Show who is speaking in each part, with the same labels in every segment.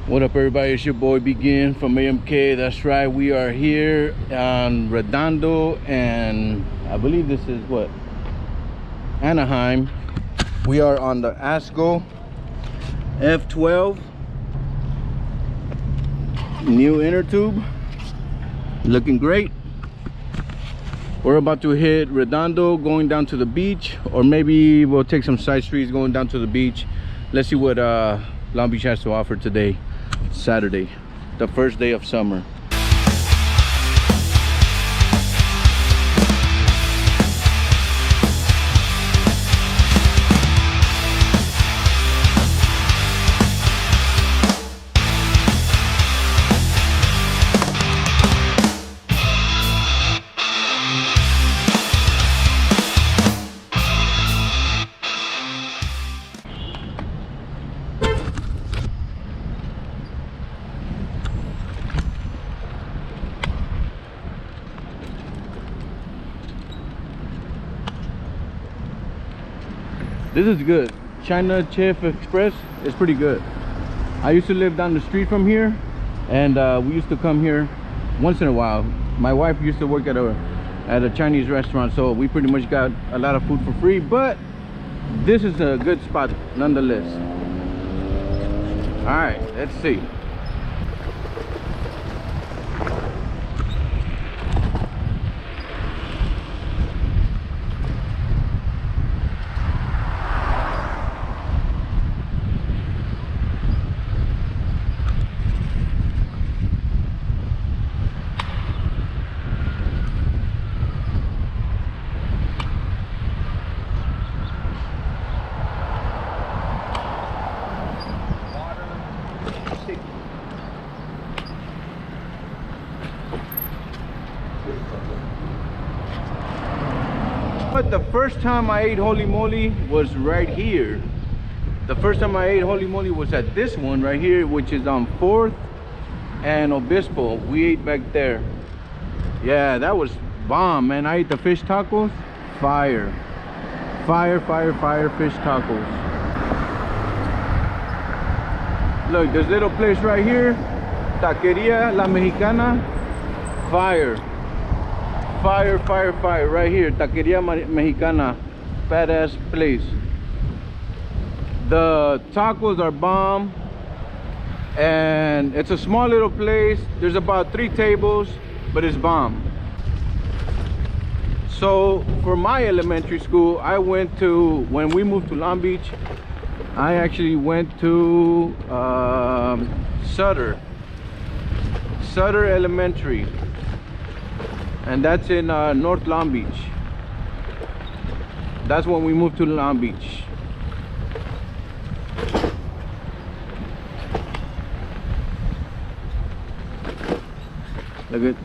Speaker 1: What up, everybody? It's your boy Begin from AMK. That's right, we are here on Redondo, and I believe this is what, Anaheim. We are on the ASCO F12 new inner tube, looking great. We're about to hit Redondo, going down to the beach, or maybe we'll take some side streets going down to the beach. Let's see what Long Beach has to offer today, Saturday, the first day of summer. This is good. China Chef Express is pretty good. I used to live down the street from here, and we used to come here once in a while. My wife used to work at a Chinese restaurant, so we pretty much got a lot of food for free, but this is a good spot nonetheless. All right, let's see. But the first time I ate Holy Moly was right here. The first time I ate Holy Moly was at this one right here, which is on 4th and Obispo. We ate back there. Yeah, that was bomb, man. I ate the fish tacos. Fire. Fire, fire, fire fish tacos. Look, this little place right here, Taqueria La Mexicana. Fire. Fire, fire, fire, right here, Taqueria Mexicana, badass place. The tacos are bomb, and it's a small little place. There's about 3 tables, but it's bomb. So for my elementary school, I went to, when we moved to Long Beach, I actually went to Sutter Elementary. And that's in North Long Beach. That's when we moved to Long Beach. Look at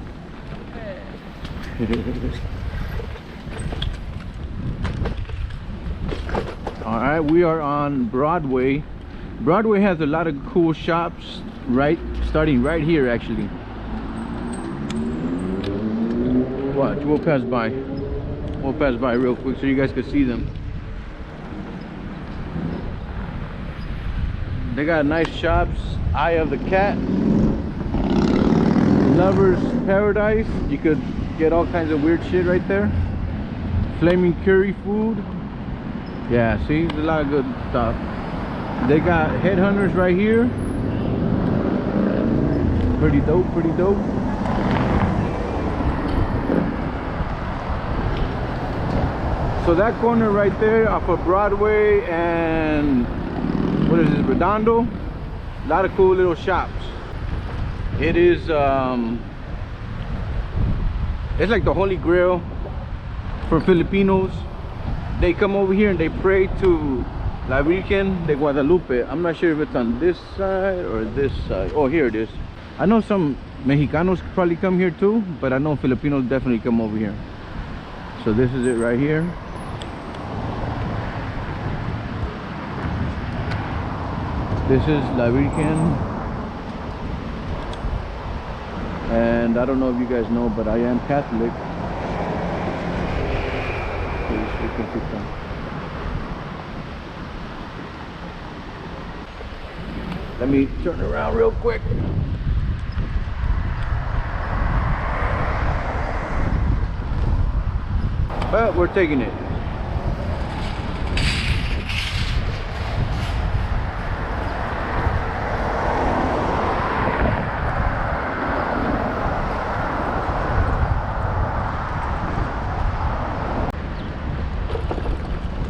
Speaker 1: all right, we are on Broadway. Broadway has a lot of cool shops, right, starting right here actually. Watch, we'll pass by. We'll pass by real quick so you guys can see them. They got nice shops. Eye of the Cat, Lover's Paradise. You could get all kinds of weird shit right there. Flaming Curry Food. Yeah, see, there's a lot of good stuff. They got Headhunters right here. Pretty dope, pretty dope. So that corner right there off of Broadway and what is this, Redondo, a lot of cool little shops. It is it's like the Holy Grail for Filipinos. They come over here and they pray to La Virgen de Guadalupe. I'm not sure if it's on this side or this side. Oh, here it is. I know some Mexicanos probably come here too, but I know Filipinos definitely come over here. So this is it right here. This is La Virgen, and I don't know if you guys know, but I am Catholic. Let me turn around real quick. But we're taking it.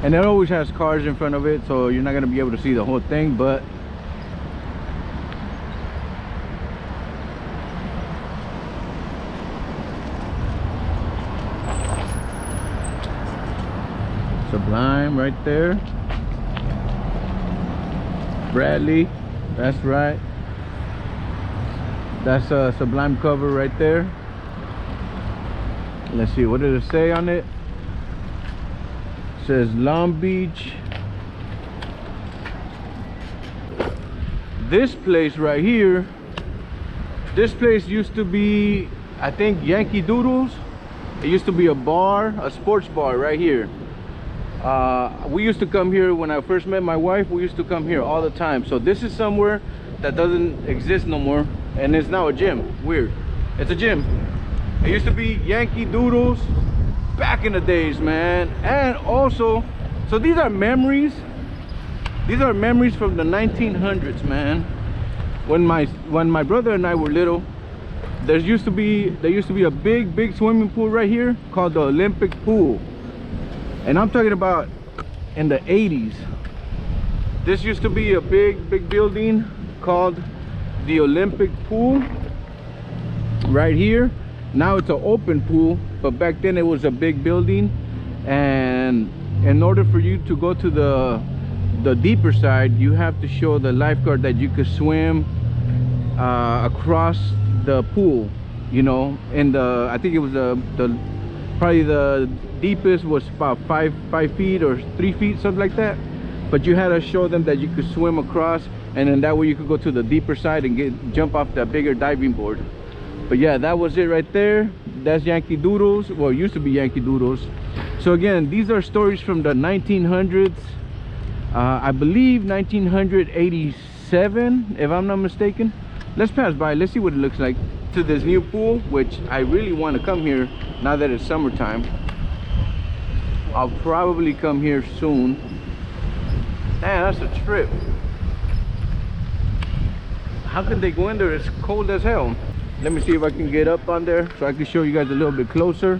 Speaker 1: And it always has cars in front of it, so you're not going to be able to see the whole thing, but Sublime right there. Bradley, that's right. That's a Sublime cover right there. Let's see, what did it say on it? It says Long Beach. This place right here, this place used to be, I think, Yankee Doodles. It used to be a bar, a sports bar right here. We used to come here when I first met my wife. We used to come here all the time. So this is somewhere that doesn't exist no more, and it's now a gym. Weird. It's a gym. It used to be Yankee Doodles back in the days, man. And also, so these are memories. These are memories from the 1900s, man. When my brother and I were little, there used to be a big swimming pool right here called the Olympic Pool. And I'm talking about in the 80s. This used to be a big building called the Olympic Pool right here. Now it's an open pool, but back then it was a big building. And in order for you to go to the deeper side, you have to show the lifeguard that you could swim across the pool, you know. And I think it was probably the deepest was about 5 feet or 3 feet, something like that. But you had to show them that you could swim across, and then that way you could go to the deeper side and jump off that bigger diving board. But yeah, that was it right there. That's Yankee Doodles. Well, it used to be Yankee Doodles. So again, these are stories from the 1900s. I believe 1987, if I'm not mistaken. Let's pass by, let's see what it looks like. To this new pool, which I really want to come here now that it's summertime. I'll probably come here soon. Man, that's a trip. How can they go in there? It's cold as hell. Let me see if I can get up on there so I can show you guys a little bit closer.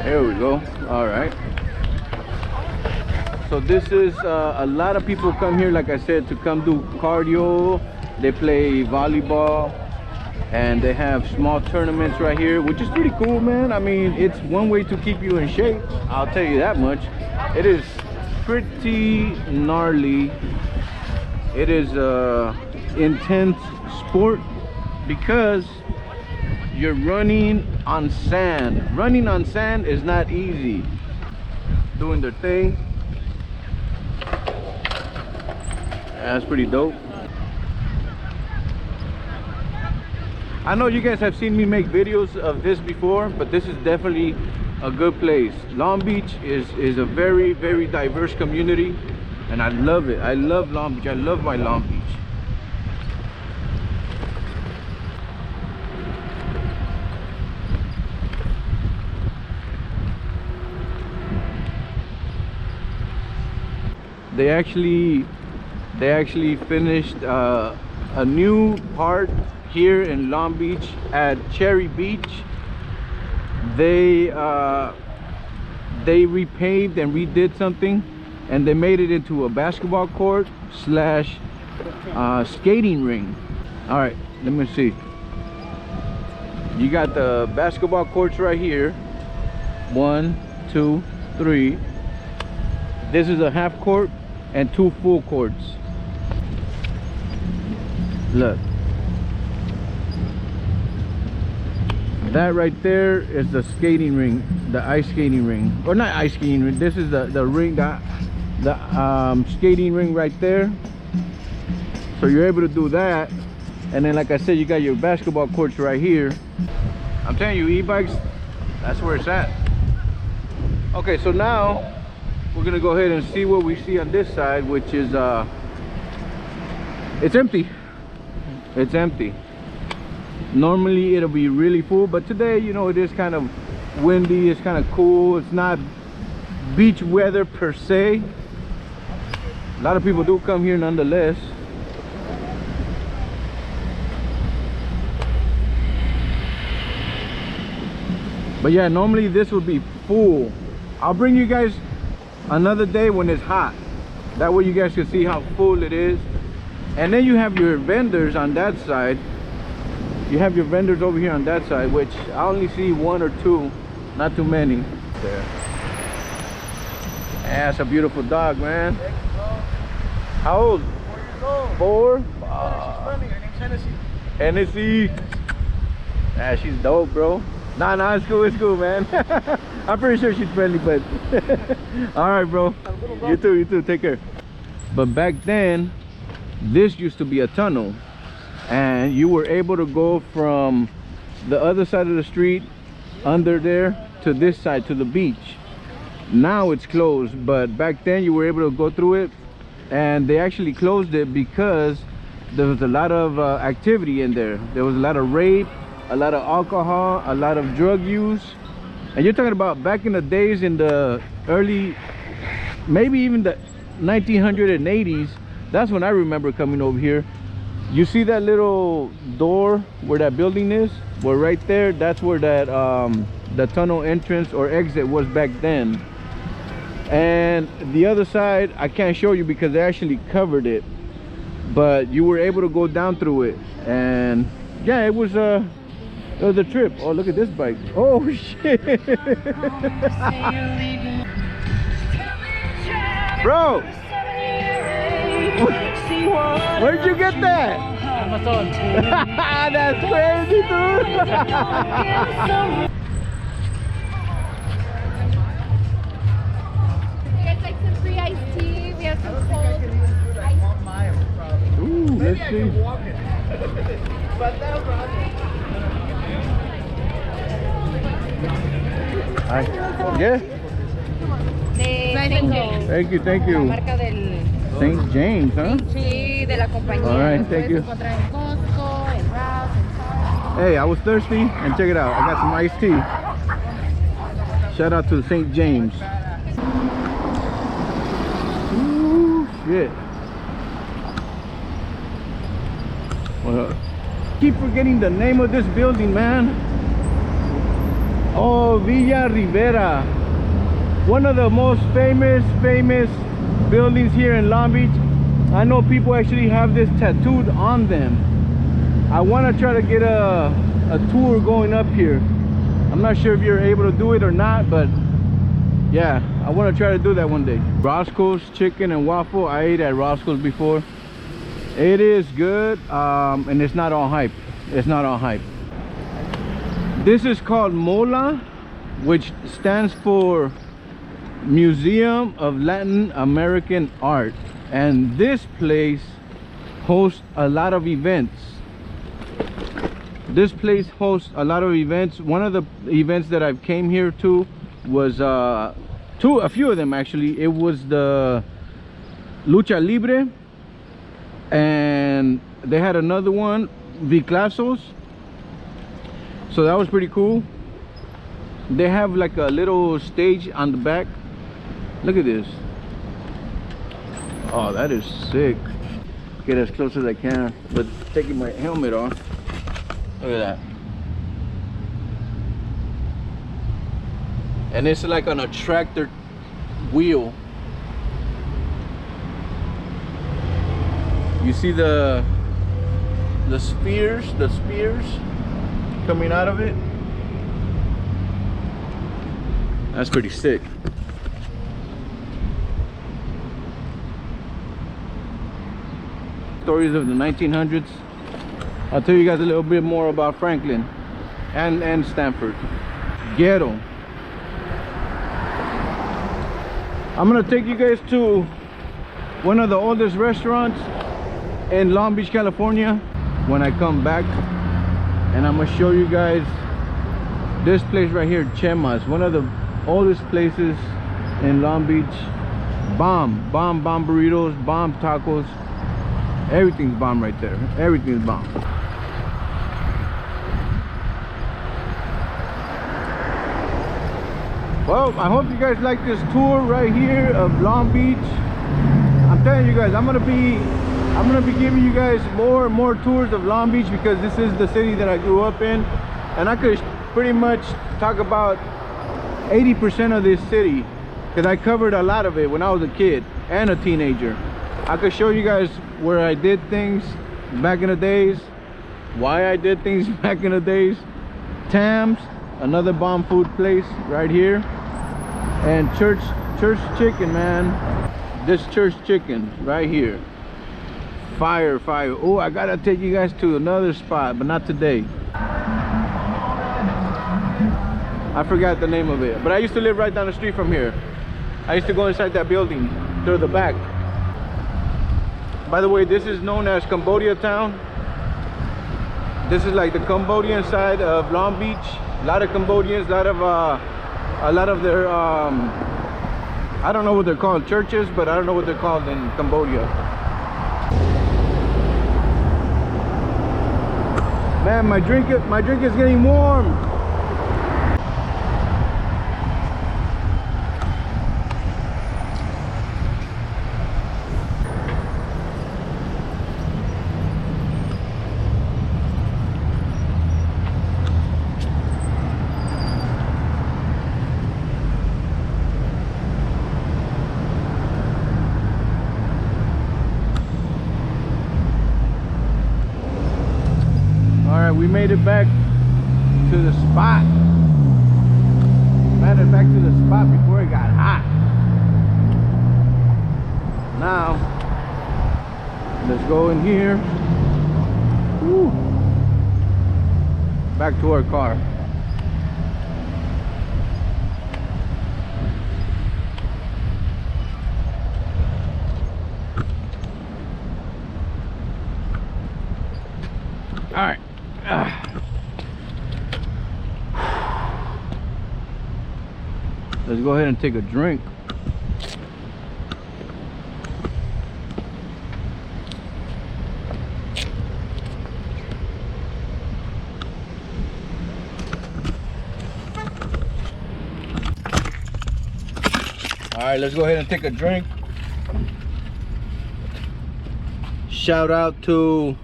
Speaker 1: There we go. All right. So this is a lot of people come here, like I said, to come do cardio. They play volleyball, and they have small tournaments right here, which is pretty cool, man. I mean, it's one way to keep you in shape, I'll tell you that much. It is pretty gnarly. It is intense sport because you're running on sand. Running on sand is not easy. Doing their thing. That's pretty dope. I know you guys have seen me make videos of this before, but this is definitely a good place. Long Beach is a very diverse community, and I love it. I love Long Beach. I love my Long Beach. They actually finished a new part here in Long Beach at Cherry Beach. They repaved and redid something, and they made it into a basketball court slash skating ring. All right, let me see. You got the basketball courts right here. 1, 2, 3. This is a half court and 2 full courts. Look. That right there is the skating ring, the ice skating ring, or not ice skating ring. This is the ring, the skating ring right there. So you're able to do that, and then like I said, you got your basketball courts right here. I'm telling you, e-bikes, that's where it's at. Okay, so now we're gonna go ahead and see what we see on this side, which is it's empty. It's empty. Normally it'll be really full, but today, you know, it is kind of windy, it's kind of cool. It's not beach weather per se. A lot of people do come here nonetheless. But yeah, normally this would be full. I'll bring you guys another day when it's hot. That way you guys can see how full it is. And then you have your vendors on that side. You have your vendors over here on that side, which I only see one or two, not too many. There. Yeah, that's a beautiful dog, man. How old?
Speaker 2: 4 years old.
Speaker 1: 4?
Speaker 2: She's friendly. Her name's Hennessy.
Speaker 1: Hennessy. Yeah, she's dope, bro. Nah, it's cool, man. I'm pretty sure she's friendly, but all right, bro. You too, take care. But back then, this used to be a tunnel, and you were able to go from the other side of the street under there to this side, to the beach. Now it's closed, but back then you were able to go through it, and they actually closed it because there was a lot of activity in there. There was a lot of rape, a lot of alcohol, a lot of drug use. And you're talking about back in the days, in the early, maybe even the 1980s. That's when I remember coming over here. You see that little door where that building is? Well, right there, that's where that the tunnel entrance or exit was back then. And the other side I can't show you because they actually covered it, but you were able to go down through it. And yeah, it was a trip. Oh, look at this bike. Oh shit. Bro, where'd you get that?
Speaker 2: Amazon.
Speaker 1: That's crazy, dude.
Speaker 3: It's like some free iced tea. We have some cold iced tea.
Speaker 1: Ooh, let's see. Hi. Yeah. Thank you.
Speaker 3: La marca del...
Speaker 1: St. James, huh?
Speaker 3: Sí, de la compañía.
Speaker 1: All right, thank you.
Speaker 3: Encontrar en Costco, en Ralph's, en Target.
Speaker 1: Hey, I was thirsty, and check it out. I got some iced tea. Shout out to St. James. Ooh, shit. Well, keep forgetting the name of this building, man. Oh, Villa Rivera. One of the most famous buildings here in Long Beach. I know people actually have this tattooed on them. I want to try to get a tour going up here. I'm not sure if you're able to do it or not, but yeah, I want to try to do that one day. Roscoe's Chicken and Waffle. I ate at Roscoe's before. It is good, and it's not all hype. It's not all hype. This is called MOLA, which stands for Museum of Latin American Art, and this place hosts a lot of events. One of the events that I've came here to was a few of them actually. It was the Lucha Libre, and they had another one, Viclazos. So that was pretty cool. They have like a little stage on the back. Look at this. Oh, that is sick. Get as close as I can, but taking my helmet off. Look at that. And it's like on a tractor wheel. You see the spears coming out of it. That's pretty sick. Stories of the 1900s. I'll tell you guys a little bit more about Franklin and Stanford. Ghetto. I'm gonna take you guys to one of the oldest restaurants in Long Beach, California when I come back, and I'm gonna show you guys this place right here, Chema's, one of the oldest places in Long Beach. Bomb burritos, bomb tacos. Everything's bomb right there. Everything's bomb. Well, I hope you guys like this tour right here of Long Beach. I'm telling you guys, I'm gonna be giving you guys more and more tours of Long Beach, because this is the city that I grew up in, and I could pretty much talk about 80% of this city, because I covered a lot of it when I was a kid and a teenager. I could show you guys where I did things back in the days, why I did things back in the days. Tam's, another bomb food place right here, and church chicken, man. This church chicken right here, fire. Oh, I gotta take you guys to another spot, but not today. I forgot the name of it, but I used to live right down the street from here. I used to go inside that building through the back. By the way, this is known as Cambodia Town. This is like the Cambodian side of Long Beach. A lot of Cambodians, a lot of their I don't know what they're called, churches, but I don't know what they're called in Cambodia. Man, my drink is getting warm. We made it back to the spot. Made it back to the spot before it got hot. Now, let's go in here. Woo. Back to our car. All right. Let's go ahead and take a drink. All right, let's go ahead and take a drink. Shout out to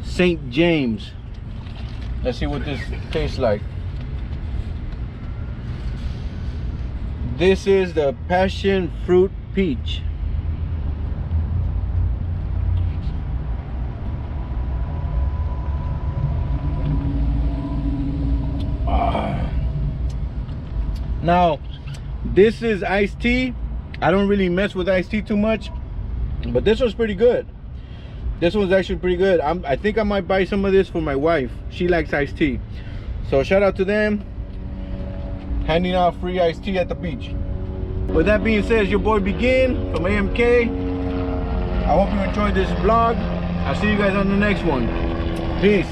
Speaker 1: St. James. Let's see what this tastes like. This is the passion fruit peach. Now, this is iced tea. I don't really mess with iced tea too much, but this one's pretty good. This one's actually pretty good. I think I might buy some of this for my wife. She likes iced tea. So shout out to them, handing out free iced tea at the beach. With that being said, it's your boy Begin from AMK. I hope you enjoyed this vlog. I'll see you guys on the next one. Peace.